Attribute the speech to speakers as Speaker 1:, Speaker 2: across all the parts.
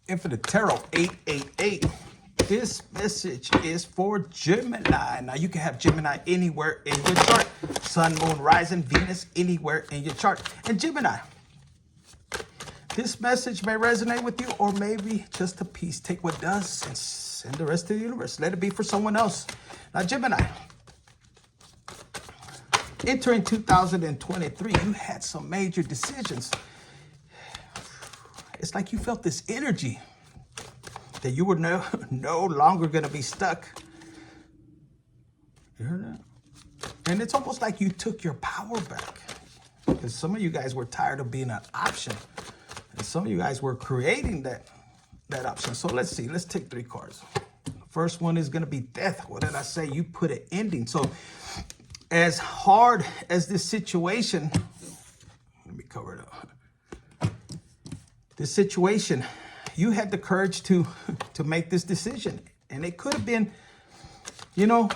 Speaker 1: Infinite Tarot 888. This message is for Gemini. Now, you can have Gemini anywhere in your chart. Sun, Moon, Rising, Venus, anywhere in your chart. And Gemini, this message may resonate with you, or maybe just a piece. Take what does and send the rest to the universe. Let it be for someone else. Now, Gemini, entering 2023, you had some major decisions. It's like you felt this energy that you were no longer going to be stuck. You heard that? And it's almost like you took your power back. Because some of you guys were tired of being an option. And some of you guys were creating that option. So let's see. Let's take 3 cards. First one is going to be death. What did I say? You put an ending. So as hard as this situation, let me cover it up. This situation, you had the courage to make this decision. And it could have been, you know,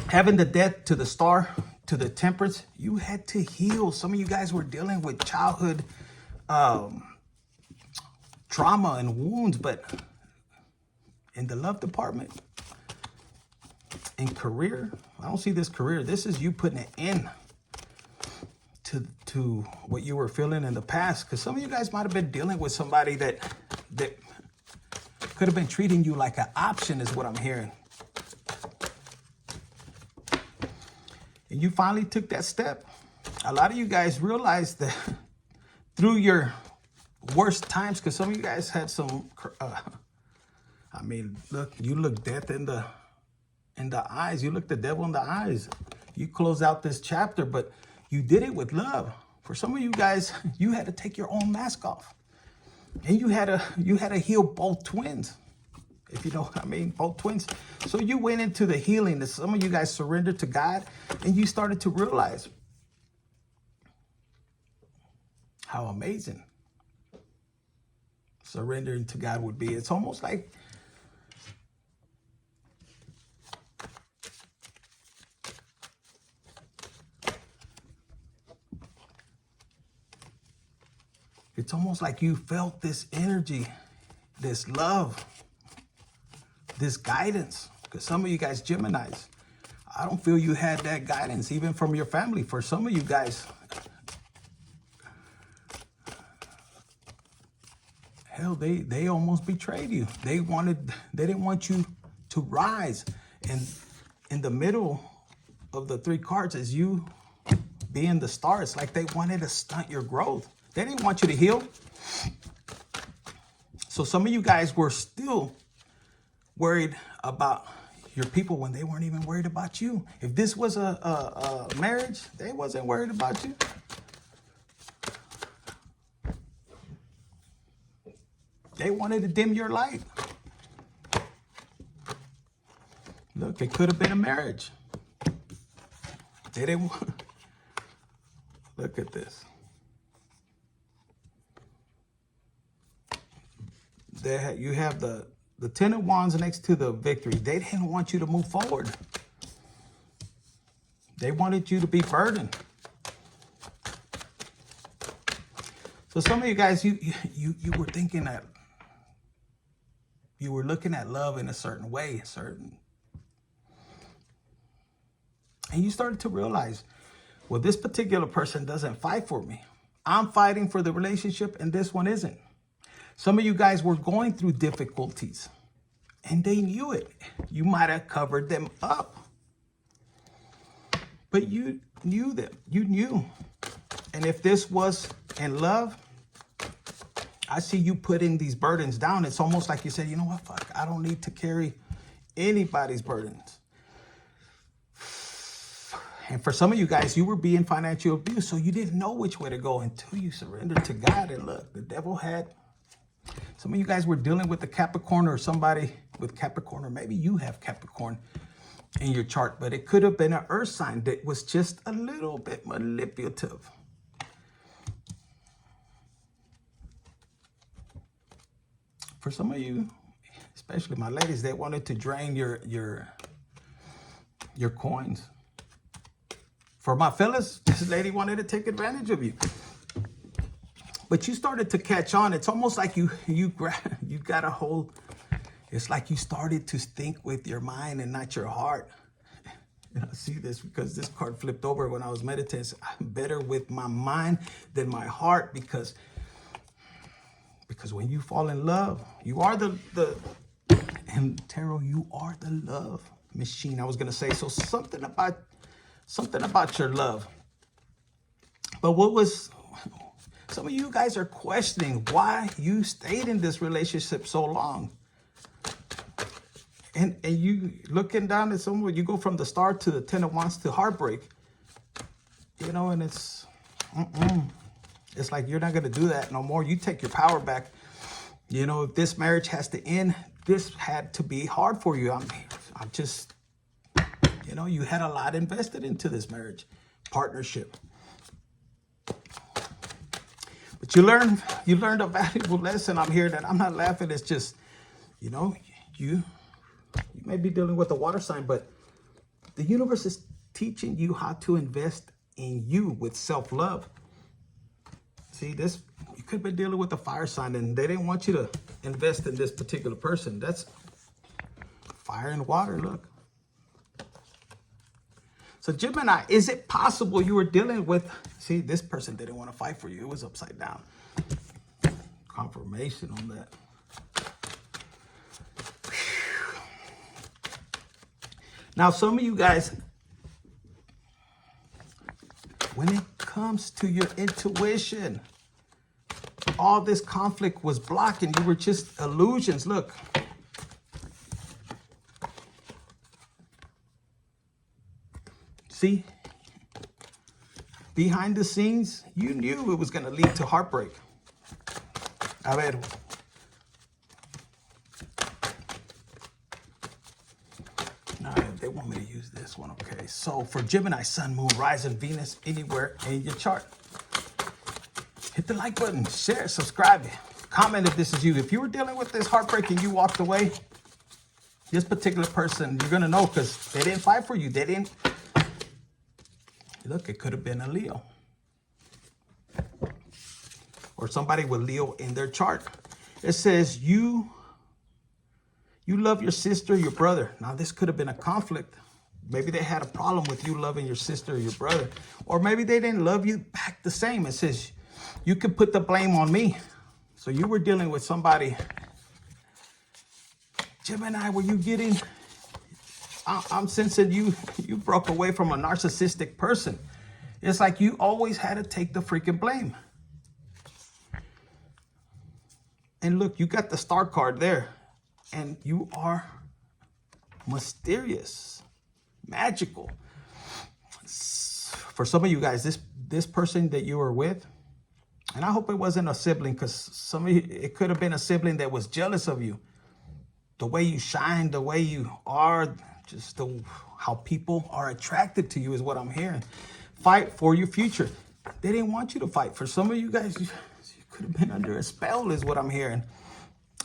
Speaker 1: having the death to the Star, to the Temperance. You had to heal. Some of you guys were dealing with childhood trauma and wounds, but in the love department, in career, I don't see this career. This is you putting an end to what you were feeling in the past. Because some of you guys might have been dealing with somebody that could have been treating you like an option, is what I'm hearing. And you finally took that step. A lot of you guys realized that through your worst times, because some of you guys had some, I mean, look, you look death in the eyes. You look the devil in the eyes. You close out this chapter, but you did it with love. For some of you guys, you had to take your own mask off. And you had to heal both twins, if you know what I mean, both twins. So you went into the healing. Some of you guys surrendered to God, and you started to realize how amazing surrendering to God would be. It's almost like you felt this energy, this love, this guidance. Because some of you guys, Geminis, I don't feel you had that guidance even from your family. For some of you guys, hell, they almost betrayed you. They didn't want you to rise. And in the middle of the 3 cards is you being the star. It's like they wanted to stunt your growth. They didn't want you to heal. So some of you guys were still worried about your people when they weren't even worried about you. If this was a marriage, they wasn't worried about you. They wanted to dim your light. Look, it could have been a marriage. They didn't want. Look at this. You have the 10 of Wands next to the Victory. They didn't want you to move forward. They wanted you to be burdened. So some of you guys, you were thinking that you were looking at love in a certain way, and you started to realize, well, this particular person doesn't fight for me. I'm fighting for the relationship, and this one isn't. Some of you guys were going through difficulties, and they knew it. You might have covered them up, but you knew them. You knew. And if this was in love, I see you putting these burdens down. It's almost like you said, you know what, fuck, I don't need to carry anybody's burdens. And for some of you guys, you were being financially abused, so you didn't know which way to go until you surrendered to God. And look, the devil had... Some of you guys were dealing with the Capricorn, or somebody with Capricorn, or maybe you have Capricorn in your chart, but it could have been an earth sign that was just a little bit manipulative. For some of you, especially my ladies, they wanted to drain your coins. For my fellas, this lady wanted to take advantage of you. But you started to catch on. It's almost like you got a hold. It's like you started to think with your mind and not your heart. And I see this because this card flipped over when I was meditating. I'm better with my mind than my heart, because when you fall in love, you are and tarot, you are the love machine. I was gonna say, so something about your love. But some of you guys are questioning why you stayed in this relationship so long. And you looking down at someone, you go from the Star to the Ten of Wands to heartbreak. You know, and it's like you're not gonna do that no more. You take your power back. You know, if this marriage has to end, this had to be hard for you. I'm just, you know, you had a lot invested into this marriage, partnership. But you learned a valuable lesson. I'm here that I'm not laughing. It's just, you know, you may be dealing with a water sign, but the universe is teaching you how to invest in you with self-love. See, this, you could be dealing with a fire sign and they didn't want you to invest in this particular person. That's fire and water, look. So Gemini, is it possible you were dealing with, see, this person didn't want to fight for you. It was upside down. Confirmation on that. Now, some of you guys, when it comes to your intuition, all this conflict was blocking. You were just illusions. Look. See? Behind the scenes, you knew it was going to lead to heartbreak. A ver. They want me to use this one. Okay, so for Gemini, Sun, Moon, Rising, Venus, anywhere in your chart, hit the like button, share, subscribe, comment if this is you. If you were dealing with this heartbreak and you walked away, this particular person, you're gonna know because they didn't fight for you. They didn't. Look, it could have been a Leo or somebody with Leo in their chart. It says you love your sister, your brother. Now, this could have been a conflict. Maybe they had a problem with you loving your sister or your brother. Or maybe they didn't love you back the same. It says, you can put the blame on me. So you were dealing with somebody. Gemini, were you getting... I'm sensing you broke away from a narcissistic person. It's like you always had to take the freaking blame. And look, you got the Star card there. And you are mysterious, magical. For some of you guys, this person that you were with, and I hope it wasn't a sibling, because some of you, it could have been a sibling that was jealous of you. The way you shine, the way you are, just how people are attracted to you is what I'm hearing. Fight for your future. They didn't want you to fight. For some of you guys, you could have been under a spell is what I'm hearing.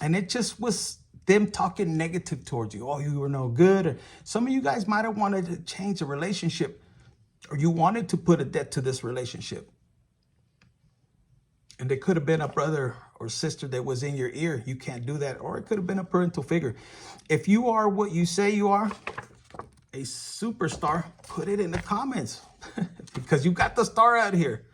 Speaker 1: And it just was them talking negative towards you. Oh, you were no good. Or some of you guys might have wanted to change the relationship, or you wanted to put a debt to this relationship. And there could have been a brother or sister that was in your ear. You can't do that. Or it could have been a parental figure. If you are what you say you are, a superstar, put it in the comments. Because you got the star out here.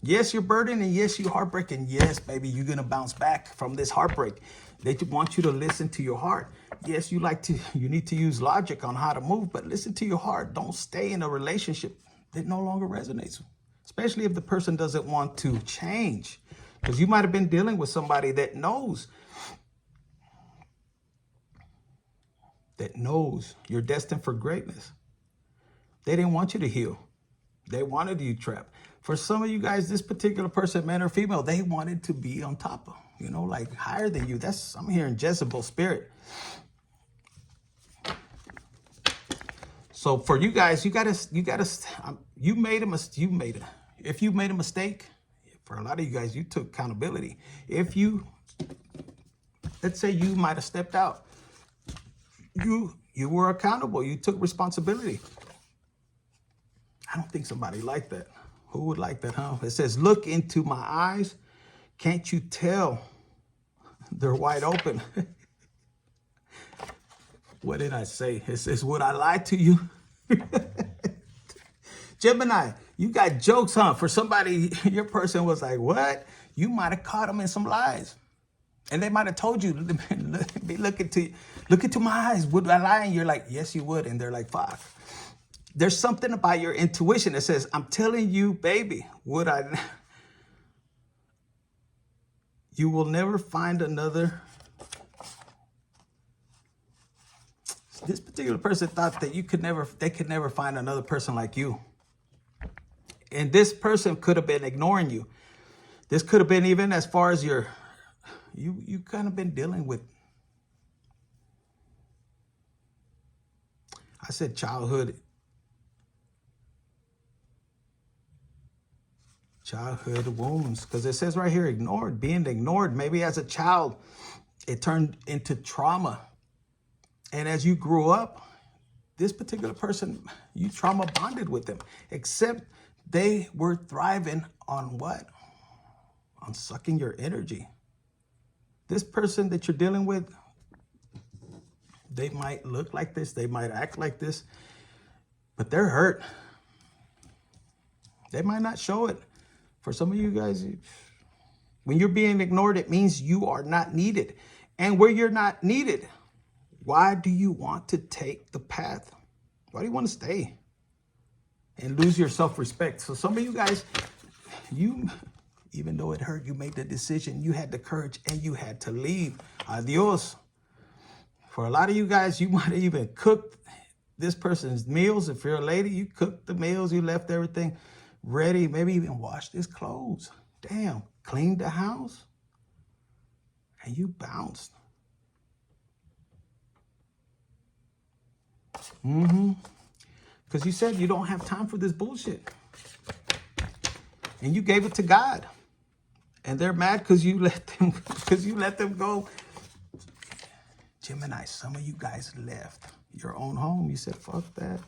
Speaker 1: Yes, you're burdened, and yes, you're heartbreaking. Yes, baby, you're going to bounce back from this heartbreak. They want you to listen to your heart. Yes, you need to use logic on how to move, but listen to your heart. Don't stay in a relationship that no longer resonates, especially if the person doesn't want to change. Because you might have been dealing with somebody that knows you're destined for greatness. They didn't want you to heal. They wanted you trapped. For some of you guys, this particular person, man or female, they wanted to be on top of, like higher than you. I'm hearing Jezebel spirit. So for you guys, if you made a mistake, for a lot of you guys, you took accountability. Let's say you might have stepped out. You were accountable. You took responsibility. I don't think somebody liked that. Who would like that, huh? It says, look into my eyes. Can't you tell they're wide open? What did I say? It says, would I lie to you? Gemini, you got jokes, huh? For somebody, your person was like, what? You might have caught them in some lies. And they might have told you, look into my eyes. Would I lie? And you're like, yes, you would. And they're like, fuck. There's something about your intuition that says, I'm telling you, baby, would I? You will never find another. This particular person thought that they could never find another person like you. And this person could have been ignoring you. This could have been even as far as you kind of been dealing with. I said childhood wounds, because it says right here, being ignored. Maybe as a child, it turned into trauma. And as you grew up, this particular person, you trauma bonded with them, except they were thriving on what? On sucking your energy. This person that you're dealing with, they might look like this, they might act like this, but they're hurt. They might not show it. For some of you guys, when you're being ignored, it means you are not needed. And where you're not needed, why do you want to take the path? Why do you want to stay and lose your self-respect? So some of you guys, even though it hurt, you made the decision, you had the courage, and you had to leave. Adios. For a lot of you guys, you might have even cooked this person's meals. If you're a lady, you cooked the meals, you left everything ready, maybe even washed his clothes. Damn, cleaned the house, and you bounced. Because you said you don't have time for this bullshit. And you gave it to God. And they're mad because you let them go. Gemini, some of you guys left your own home. You said, fuck that.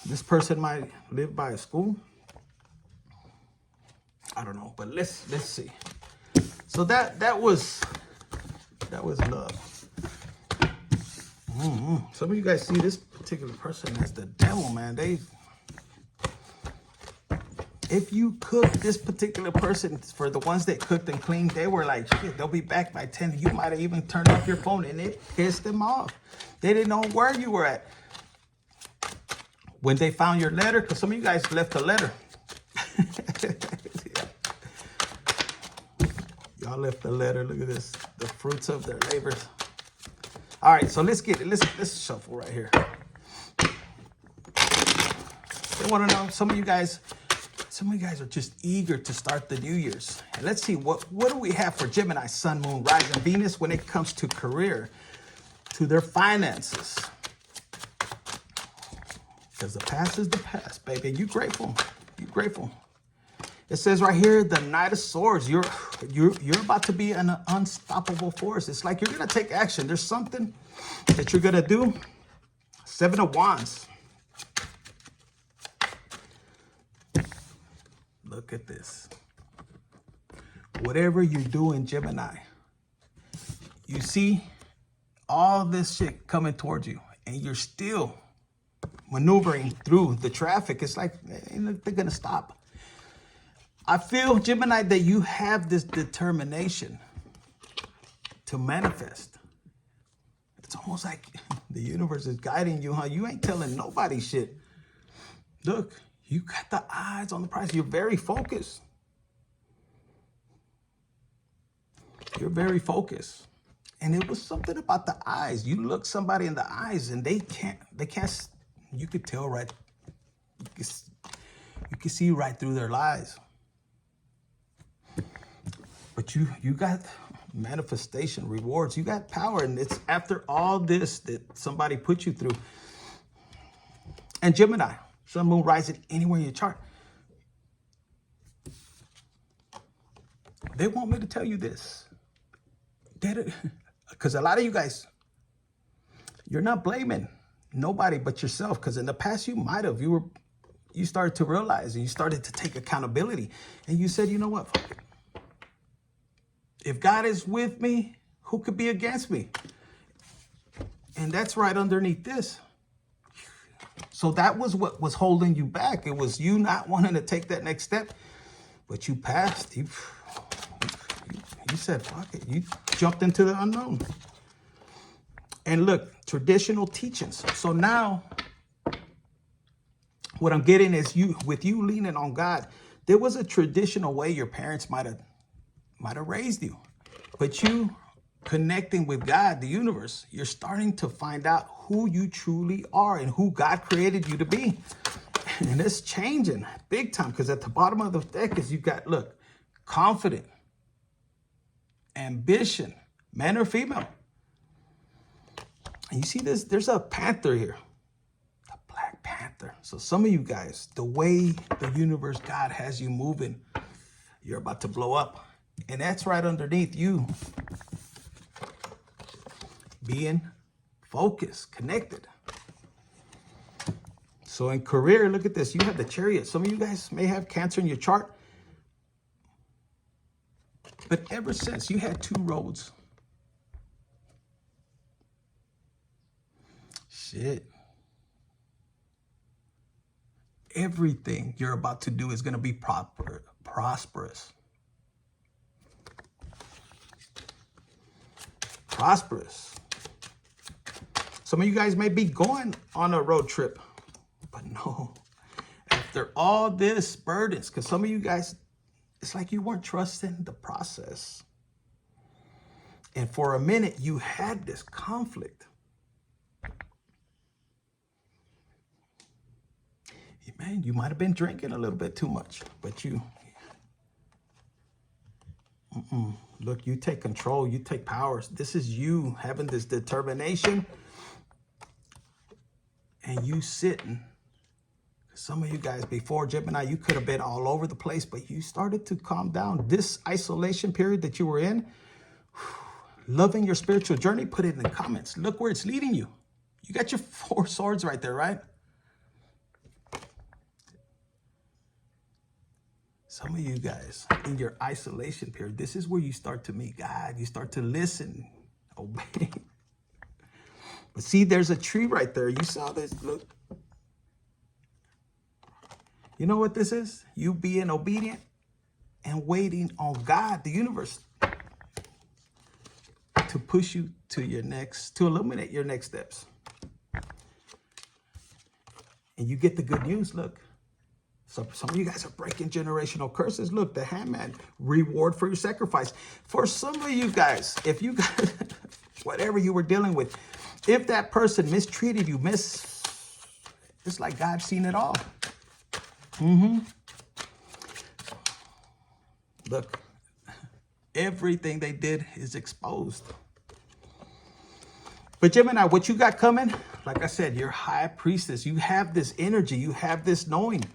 Speaker 1: This person might live by a school. I don't know, but let's see. So that was love. Some of you guys see this particular person as the devil, man. If you cook this particular person, for the ones that cooked and cleaned, they were like, shit, they'll be back by 10. You might have even turned off your phone, and it pissed them off. They didn't know where you were at. When they found your letter, because some of you guys left a letter. Y'all left a letter. Look at this. The fruits of their labors. All right, so let's get it. Let's shuffle right here. They want to know, some of you guys are just eager to start the New Year's. And let's see, what do we have for Gemini, Sun, Moon, Rising, Venus when it comes to career, to their finances? Because the past is the past, baby. You grateful. You grateful. It says right here, the Knight of Swords. You're about to be an unstoppable force. It's like you're going to take action. There's something that you're going to do. Seven of Wands. Look at this. Whatever you're doing, Gemini, you see all this shit coming towards you, and you're still maneuvering through the traffic. It's like they're going to stop. I feel, Gemini, that you have this determination to manifest. It's almost like the universe is guiding you, huh? You ain't telling nobody shit. Look, you got the eyes on the prize. You're very focused. You're very focused. And it was something about the eyes. You look somebody in the eyes and they can't, you could tell right, you can see right through their lies. But you got manifestation, rewards. You got power, and it's after all this that somebody put you through. And Gemini, Sun, Moon, Rising, anywhere in your chart. They want me to tell you this. Because a lot of you guys, you're not blaming nobody but yourself. Because in the past, you might have. You started to realize, and you started to take accountability. And you said, you know what? Fuck it. If God is with me, who could be against me? And that's right underneath this. So that was what was holding you back. It was you not wanting to take that next step, but you passed. You said, fuck it. You jumped into the unknown. And look, traditional teachings. So now what I'm getting is with you leaning on God, there was a traditional way your parents might have raised you, but you connecting with God, the universe, you're starting to find out who you truly are and who God created you to be. And it's changing big time, because at the bottom of the deck is you got, look, confident, ambition, man or female. And you see this, there's a panther here, a black panther. So some of you guys, the way the universe, God has you moving, you're about to blow up. And that's right underneath you being focused, connected. So in career, look at this. You have the Chariot. Some of you guys may have Cancer in your chart. But ever since, you had two roads. Shit. Everything you're about to do is going to be prosperous. Prosperous. Some of you guys may be going on a road trip, but no. After all this burdens, because some of you guys, it's like you weren't trusting the process. And for a minute, you had this conflict. Man, you might have been drinking a little bit too much, but look, you take control, you take powers. This is you having this determination and you sitting. Some of you guys before Gemini, you could have been all over the place, but you started to calm down. This isolation period that you were in, loving your spiritual journey, put it in the comments. Look where it's leading you. You got your 4 swords right there, right? Some of you guys in your isolation period, this is where you start to meet God. You start to listen, obey. But see, there's a tree right there. You saw this, look. You know what this is? You being obedient and waiting on God, the universe, to push you to your next, to illuminate your next steps. And you get the good news, look. So some of you guys are breaking generational curses. Look, the Hangman, reward for your sacrifice. For some of you guys, if you guys, whatever you were dealing with, if that person mistreated you, it's like God's seen it all. Look, everything they did is exposed. But Gemini, what you got coming, like I said, you're high priestess. You have this energy. You have this knowing.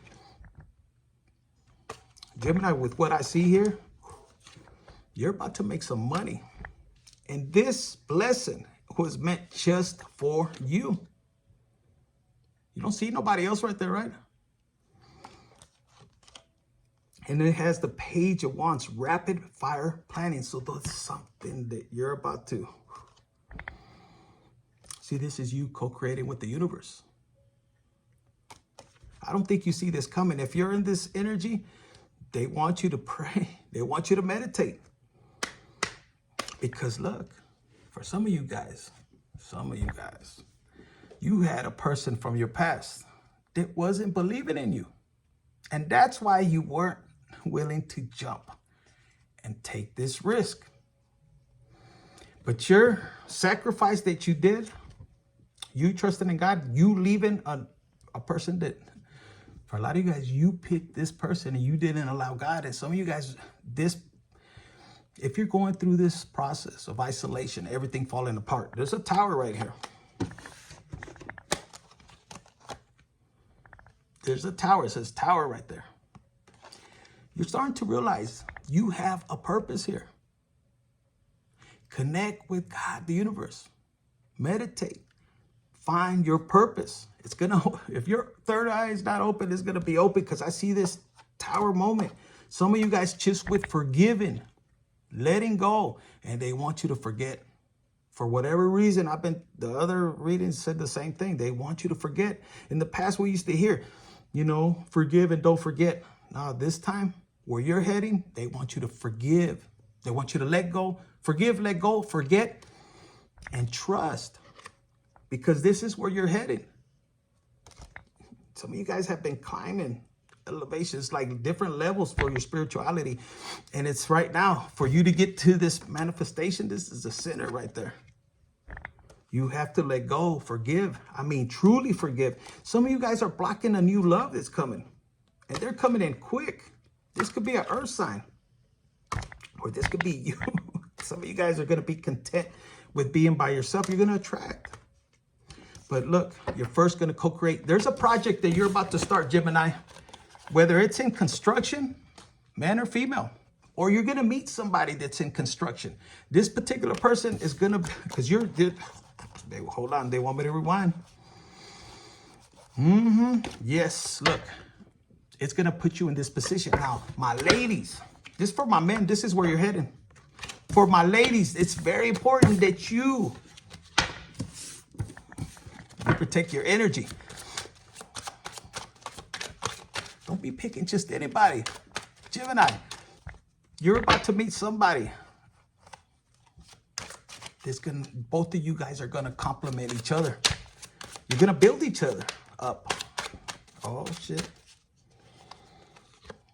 Speaker 1: Gemini, with what I see here, you're about to make some money. And this blessing was meant just for you. You don't see nobody else right there, right? And it has the Page of Wands, rapid fire planning. So that's something that you're about to see. This is you co-creating with the universe. I don't think you see this coming. If you're in this energy, they want you to pray. They want you to meditate. Because look, for some of you guys, you had a person from your past that wasn't believing in you. And that's why you weren't willing to jump and take this risk. But your sacrifice that you did, you trusting in God, you leaving a person that, for a lot of you guys, you picked this person and you didn't allow God. And some of you guys, if you're going through this process of isolation, everything falling apart, there's a tower right here. There's a tower. It says tower right there. You're starting to realize you have a purpose here. Connect with God, the universe. Meditate. Find your purpose. It's gonna, if your third eye is not open, it's gonna be open, because I see this tower moment. Some of you guys just with forgiving, letting go. And they want you to forget. For whatever reason, the other readings said the same thing. They want you to forget. In the past, we used to hear, forgive and don't forget. Now, this time, where you're heading, they want you to forgive. They want you to let go, forgive, let go, forget, and trust. Because this is where you're headed. Some of you guys have been climbing elevations, like different levels for your spirituality. And it's right now for you to get to this manifestation. This is the center right there. You have to let go, forgive. I mean, truly forgive. Some of you guys are blocking a new love that's coming. And they're coming in quick. This could be an earth sign. Or this could be you. Some of you guys are going to be content with being by yourself. You're going to attract. But look, you're first going to co-create. There's a project that you're about to start, Gemini. Whether it's in construction, man or female, or you're going to meet somebody that's in construction. This particular person is going to, because hold on, they want me to rewind. Yes, look, it's going to put you in this position. Now, my ladies, this for my men, this is where you're heading. For my ladies, it's very important that you protect your energy. Don't be picking just anybody. Gemini, you're about to meet somebody. Both of you guys are gonna complement each other. You're gonna build each other up. Oh shit.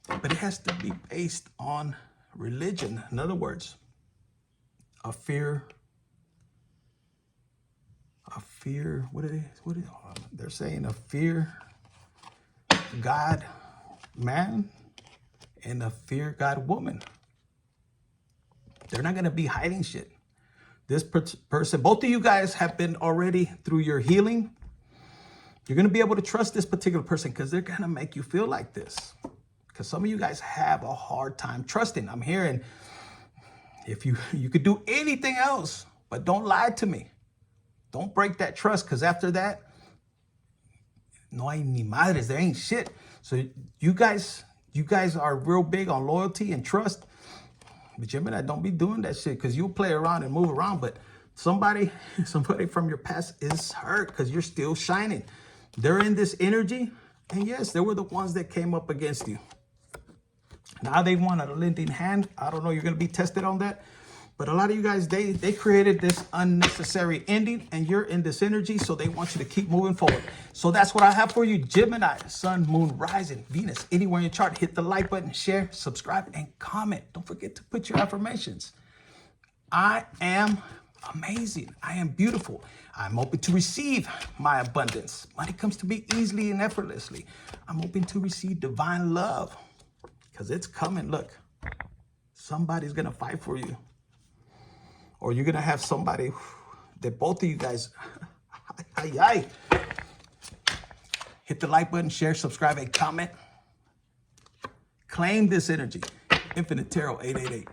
Speaker 1: But it has to be based on religion. In other words, a fear, they're saying a fear God man and a fear God woman. They're not going to be hiding shit. This person, both of you guys have been already through your healing. You're going to be able to trust this particular person because they're going to make you feel like this. Because some of you guys have a hard time trusting. I'm hearing if you could do anything else, but don't lie to me. Don't break that trust, because after that, no hay ni madres, there ain't shit. So you guys are real big on loyalty and trust. But Gemini, don't be doing that shit, because you'll play around and move around. But somebody from your past is hurt because you're still shining. They're in this energy. And yes, they were the ones that came up against you. Now they want a lending hand. I don't know, you're going to be tested on that. But a lot of you guys, they created this unnecessary ending, and you're in this energy, so they want you to keep moving forward. So that's what I have for you, Gemini, Sun, Moon, Rising, Venus, anywhere in your chart. Hit the like button, share, subscribe, and comment. Don't forget to put your affirmations. I am amazing. I am beautiful. I'm open to receive my abundance. Money comes to me easily and effortlessly. I'm open to receive divine love, because it's coming. Look, somebody's going to fight for you. Or you're going to have somebody that both of you guys, hit the like button, share, subscribe, and comment. Claim this energy. Infinite Tarot 888.